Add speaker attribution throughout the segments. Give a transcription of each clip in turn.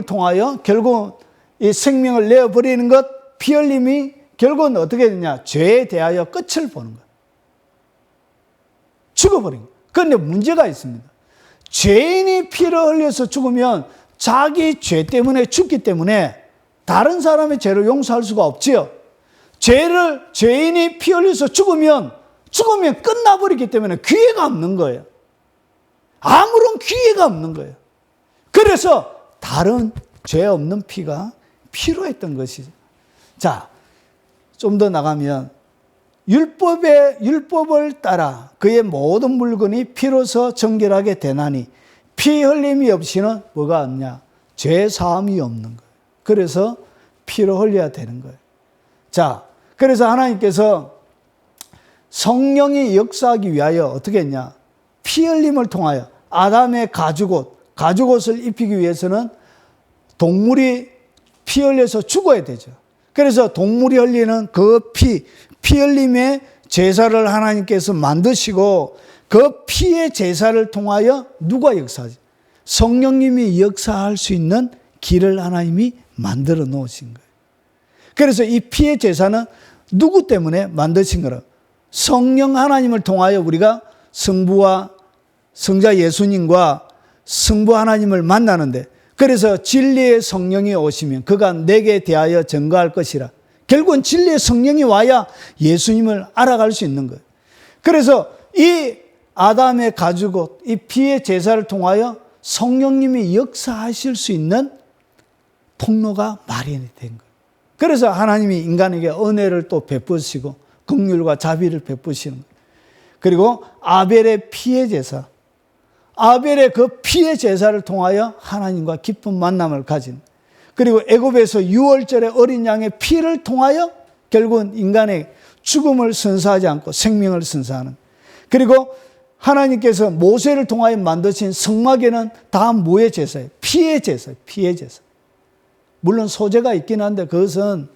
Speaker 1: 통하여 결국 이 생명을 내어버리는 것, 피 흘림이 결국은 어떻게 되냐? 죄에 대하여 끝을 보는 거예요. 죽어버린 거예요. 그런데 문제가 있습니다. 죄인이 피를 흘려서 죽으면 자기 죄 때문에 죽기 때문에 다른 사람의 죄를 용서할 수가 없지요. 죄인이 피 흘려서 죽으면 끝나버리기 때문에 기회가 없는 거예요. 아무런 기회가 없는 거예요. 그래서 다른 죄 없는 피가 필요했던 것이죠. 자, 좀 더 나가면 율법을 따라 그의 모든 물건이 피로서 정결하게 되나니 피 흘림이 없이는 뭐가 없냐? 죄 사함이 없는 거예요. 그래서 피로 흘려야 되는 거예요. 자, 그래서 하나님께서 성령이 역사하기 위하여 어떻게 했냐? 피 흘림을 통하여 아담의 가죽옷을 입히기 위해서는 동물이 피 흘려서 죽어야 되죠. 그래서 동물이 흘리는 그 피 흘림의 제사를 하나님께서 만드시고 그 피의 제사를 통하여 누가 역사하지? 성령님이 역사할 수 있는 길을 하나님이 만들어 놓으신 거예요. 그래서 이 피의 제사는 누구 때문에 만드신 거라? 성령 하나님을 통하여 우리가 성부와 성자 예수님과 성부 하나님을 만나는데, 그래서 진리의 성령이 오시면 그가 내게 대하여 증거할 것이라. 결국은 진리의 성령이 와야 예수님을 알아갈 수 있는 거예요. 그래서 이 아담의 가죽옷, 이 피의 제사를 통하여 성령님이 역사하실 수 있는 통로가 마련이 된 거예요. 그래서 하나님이 인간에게 은혜를 또 베푸시고 긍휼과 자비를 베푸시는 거예요. 그리고 아벨의 피의 제사, 아벨의 그 피의 제사를 통하여 하나님과 깊은 만남을 가진, 그리고 애굽에서 유월절의 어린 양의 피를 통하여 결국은 인간의 죽음을 선사하지 않고 생명을 선사하는, 그리고 하나님께서 모세를 통하여 만드신 성막에는 다 뭐의 제사예요? 피의 제사예요. 피의 제사. 물론 소제가 있긴 한데 그것은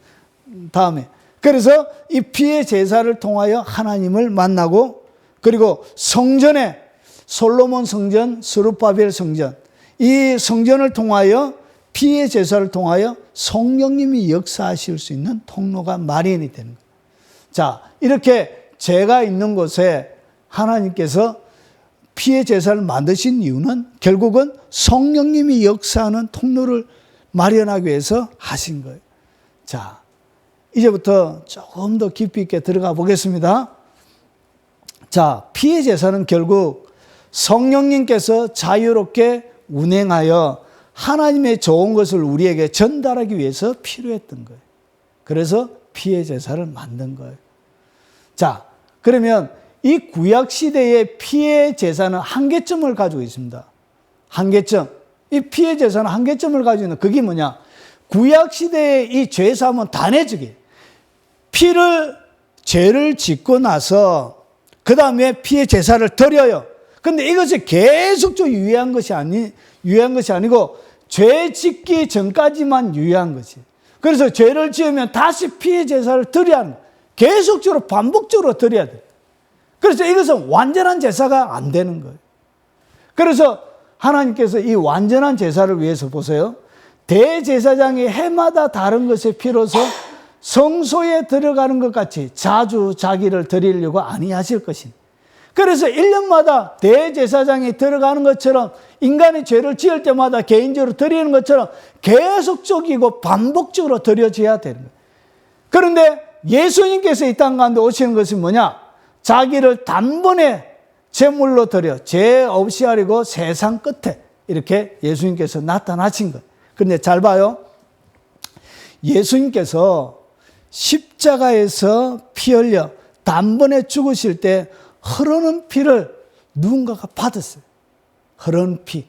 Speaker 1: 다음에. 그래서 이 피의 제사를 통하여 하나님을 만나고, 그리고 성전에 솔로몬 성전, 스룹바벨 성전, 이 성전을 통하여 피의 제사를 통하여 성령님이 역사하실 수 있는 통로가 마련이 되는 거예요. 자, 이렇게 죄가 있는 곳에 하나님께서 피의 제사를 만드신 이유는 결국은 성령님이 역사하는 통로를 마련하기 위해서 하신 거예요. 자, 이제부터 조금 더 깊이 있게 들어가 보겠습니다. 자, 피의 제사는 결국 성령님께서 자유롭게 운행하여 하나님의 좋은 것을 우리에게 전달하기 위해서 필요했던 거예요. 그래서 피의 제사를 만든 거예요. 자, 그러면 이 구약시대의 피의 제사는 한계점을 가지고 있습니다. 한계점. 이 피의 제사는 한계점을 가지고 있는 그게 뭐냐? 구약시대의 이 죄사함은 단회적이에요. 죄를 짓고 나서 그 다음에 피의 제사를 드려요. 근데 이것이 계속적으로 유효한 것이 아니고 죄 짓기 전까지만 유효한 것이. 그래서 죄를 지으면 다시 피의 제사를 드려야 하는 거예요. 계속적으로 반복적으로 드려야 돼요. 그래서 이것은 완전한 제사가 안 되는 거예요. 그래서 하나님께서 이 완전한 제사를 위해서 보세요. 대제사장이 해마다 다른 것에 피로서 성소에 들어가는 것 같이 자주 자기를 드리려고 아니하실 것입니다. 그래서 1년마다 대제사장이 들어가는 것처럼 인간이 죄를 지을 때마다 개인적으로 드리는 것처럼 계속적이고 반복적으로 드려져야 되는 거예요. 그런데 예수님께서 이 땅 가운데 오시는 것이 뭐냐? 자기를 단번에 제물로 드려 죄 없이 하려고 세상 끝에 이렇게 예수님께서 나타나신 거예요. 그런데 잘 봐요. 예수님께서 십자가에서 피 흘려 단번에 죽으실 때 흐르는 피를 누군가가 받았어요. 흐르는 피.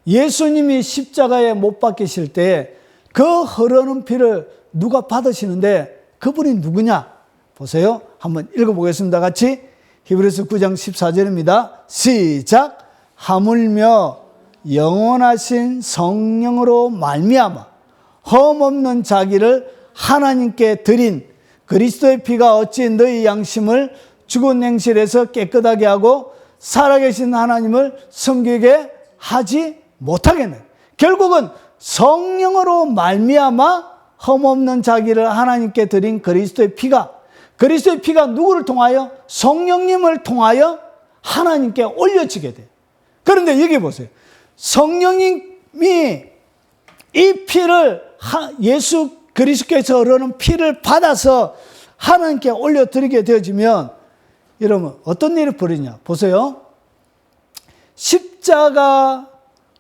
Speaker 1: 예수님이 십자가에 못 박히실 때 그 흐르는 피를 누가 받으시는데 그분이 누구냐? 보세요. 한번 읽어보겠습니다. 같이. 히브리서 9장 14절입니다. 시작. 하물며 영원하신 성령으로 말미암아 흠없는 자기를 하나님께 드린 그리스도의 피가 어찌 너희 양심을 죽은 행실에서 깨끗하게 하고 살아계신 하나님을 섬기게 하지 못하겠네. 결국은 성령으로 말미암아 흠없는 자기를 하나님께 드린 그리스도의 피가 누구를 통하여? 성령님을 통하여 하나님께 올려지게 돼요. 그런데 여기 보세요. 성령님이 이 피를 예수 그리스도께서 흐르는 피를 받아서 하나님께 올려드리게 되어지면 여러분 어떤 일이 벌어지냐 보세요. 십자가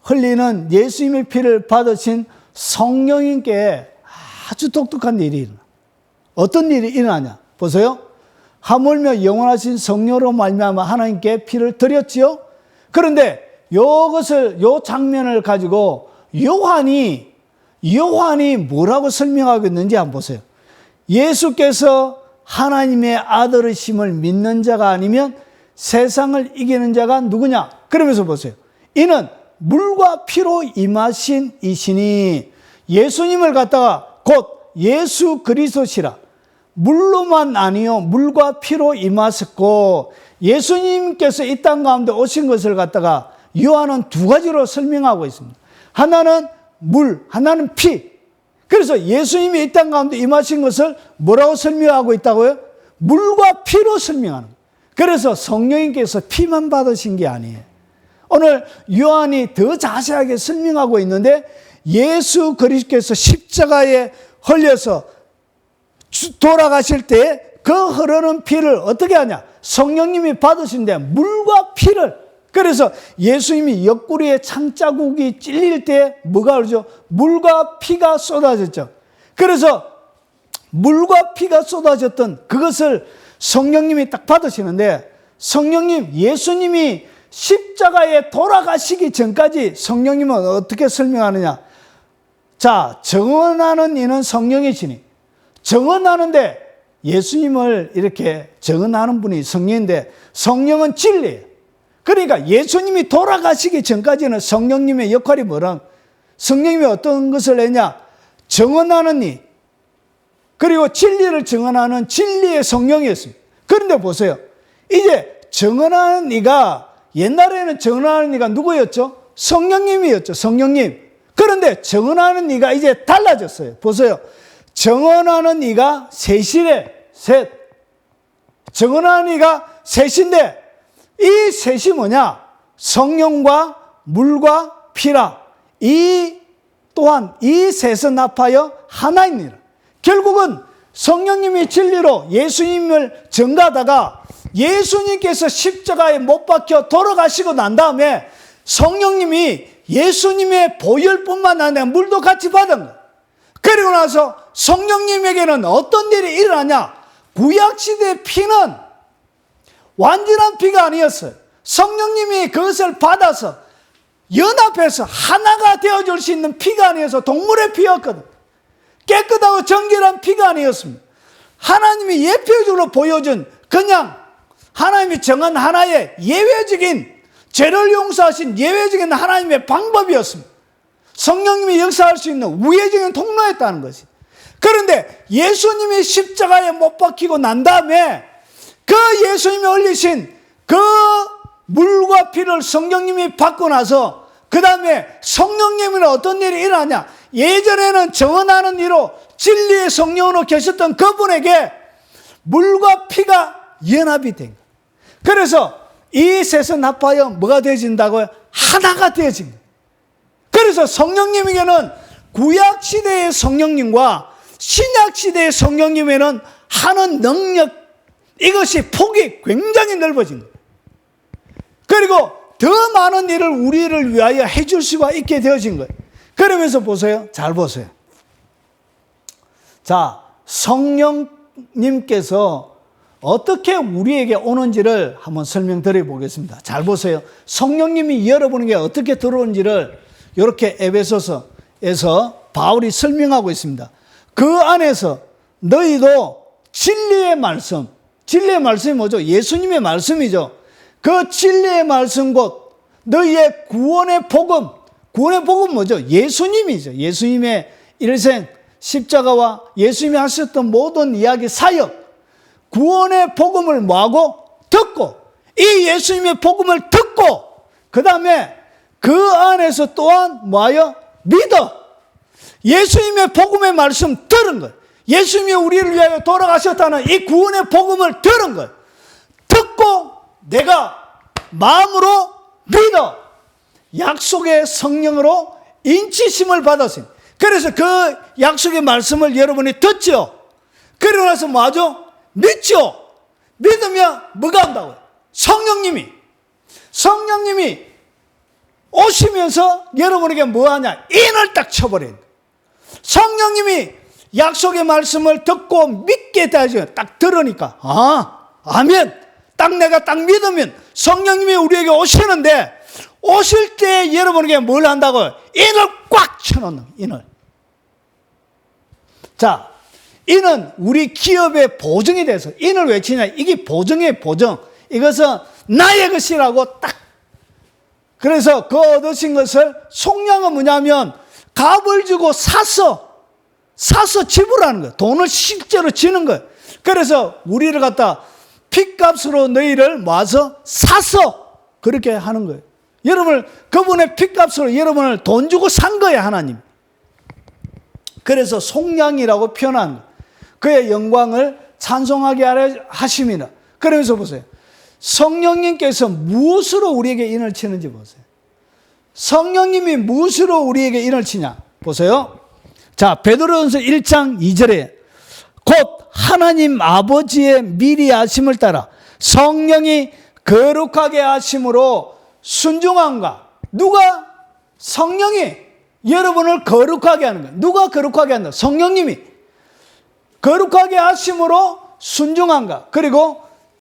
Speaker 1: 흘리는 예수님의 피를 받으신 성령님께 아주 독특한 일이 일어나. 어떤 일이 일어나냐 보세요. 하물며 영원하신 성령으로 말미암아 하나님께 피를 드렸지요. 그런데 요 장면을 가지고 요한이 뭐라고 설명하고 있는지 한번 보세요. 예수께서 하나님의 아들이심을 믿는 자가 아니면 세상을 이기는 자가 누구냐? 그러면서 보세요. 이는 물과 피로 임하신 이시니 예수님을 갖다가 곧 예수 그리스도시라. 물로만 아니요 물과 피로 임하셨고 예수님께서 이 땅 가운데 오신 것을 갖다가 요한은 두 가지로 설명하고 있습니다. 하나는 물, 하나는 피. 그래서 예수님이 이 땅 가운데 임하신 것을 뭐라고 설명하고 있다고요? 물과 피로 설명하는 거예요. 그래서 성령님께서 피만 받으신 게 아니에요. 오늘 요한이 더 자세하게 설명하고 있는데 예수 그리스도께서 십자가에 흘려서 돌아가실 때 그 흐르는 피를 어떻게 하냐? 성령님이 받으신데 물과 피를. 그래서 예수님이 옆구리에 창자국이 찔릴 때 뭐가 그러죠? 물과 피가 쏟아졌죠. 그래서 물과 피가 쏟아졌던 그것을 성령님이 딱 받으시는데 성령님, 예수님이 십자가에 돌아가시기 전까지 성령님은 어떻게 설명하느냐? 자, 정언하는 이는 성령이시니. 정언하는데 예수님을 이렇게 정언하는 분이 성령인데 성령은 진리예요. 그러니까 예수님이 돌아가시기 전까지는 성령님의 역할이 뭐라? 성령님이 어떤 것을 했냐? 정언하는 이. 그리고 진리를 정언하는 진리의 성령이었습니다. 그런데 보세요. 이제 정언하는 이가 옛날에는 정언하는 이가 누구였죠? 성령님이었죠. 성령님. 그런데 정언하는 이가 이제 달라졌어요. 보세요. 정언하는 이가 셋이래. 셋. 정언하는 이가 셋인데 이 셋이 뭐냐? 성령과 물과 피라. 이 또한 이 셋은 합하여 하나이니라. 결국은 성령님이 진리로 예수님을 전가하다가 예수님께서 십자가에 못 박혀 돌아가시고 난 다음에 성령님이 예수님의 보혈뿐만 아니라 물도 같이 받은 거예요. 그리고 나서 성령님에게는 어떤 일이 일어나냐? 구약시대의 피는 완전한 피가 아니었어요. 성령님이 그것을 받아서 연합해서 하나가 되어줄 수 있는 피가 아니어서 동물의 피였거든. 깨끗하고 정결한 피가 아니었습니다. 하나님이 예표적으로 보여준 그냥 하나님이 정한 하나의 예외적인 죄를 용서하신 예외적인 하나님의 방법이었습니다. 성령님이 역사할 수 있는 우회적인 통로였다는 것이. 그런데 예수님이 십자가에 못 박히고 난 다음에 그 예수님이 흘리신 그 물과 피를 성령님이 받고 나서 그 다음에 성령님은 어떤 일이 일어나냐? 예전에는 정언하는 이로 진리의 성령으로 계셨던 그분에게 물과 피가 연합이 된 거예요. 그래서 이 셋은 합하여 뭐가 되어진다고요? 하나가 되어진 거예요. 그래서 성령님에게는 구약시대의 성령님과 신약시대의 성령님에는 하는 능력, 이것이 폭이 굉장히 넓어진 거예요. 그리고 더 많은 일을 우리를 위하여 해줄 수가 있게 되어진 거예요. 그러면서 보세요. 잘 보세요. 자, 성령님께서 어떻게 우리에게 오는지를 한번 설명드려 보겠습니다. 잘 보세요. 성령님이 여러분에게 어떻게 들어오는지를 이렇게 에베소서에서 바울이 설명하고 있습니다. 그 안에서 너희도 진리의 말씀이 뭐죠? 예수님의 말씀이죠. 그 진리의 말씀 곧 너희의 구원의 복음. 구원의 복음 뭐죠? 예수님이죠. 예수님의 일생 십자가와 예수님이 하셨던 모든 이야기 사역, 구원의 복음을 뭐하고? 듣고, 이 예수님의 복음을 듣고, 그 다음에 그 안에서 또한 뭐하여? 믿어. 예수님의 복음의 말씀 들은 거예요. 예수님이 우리를 위하여 돌아가셨다는 이 구원의 복음을 들은 거예요. 듣고 내가 마음으로 믿어 약속의 성령으로 인치심을 받았어요. 그래서 그 약속의 말씀을 여러분이 듣죠. 그러고 나서 뭐하죠? 믿죠. 믿으면 뭐가 한다고요? 성령님이 오시면서 여러분에게 뭐하냐? 인을 딱 쳐버려요. 성령님이 약속의 말씀을 듣고 믿게 되죠. 딱 들으니까 아멘. 딱 내가 딱 믿으면 성령님이 우리에게 오시는데 오실 때 여러분에게 뭘 한다고요? 인을 꽉 쳐놓는 거예요. 인을. 자, 인은 우리 기업의 보증이 돼서 인을 왜 치냐? 이게 보증이에요. 보증. 이것은 나의 것이라고 딱. 그래서 그 얻으신 것을 속량은 뭐냐면 값을 주고 사서 지불하는 거예요. 돈을 실제로 지는 거예요. 그래서 우리를 갖다 핏값으로 너희를 모아서 사서 그렇게 하는 거예요. 여러분을 그분의 핏값으로 여러분을 돈 주고 산 거예요, 하나님. 그래서 속량이라고 표현한 거예요. 그의 영광을 찬송하게 하심이라. 그러면서 보세요. 성령님께서 무엇으로 우리에게 인을 치는지 보세요. 성령님이 무엇으로 우리에게 인을 치냐 보세요. 자, 베드로전서 1장 2절에 곧 하나님 아버지의 미리 아심을 따라 성령이 거룩하게 하심으로 순종한가. 누가? 성령이 여러분을 거룩하게 하는 거예요. 누가 거룩하게 한다? 성령님이 거룩하게 하심으로 순종한가. 그리고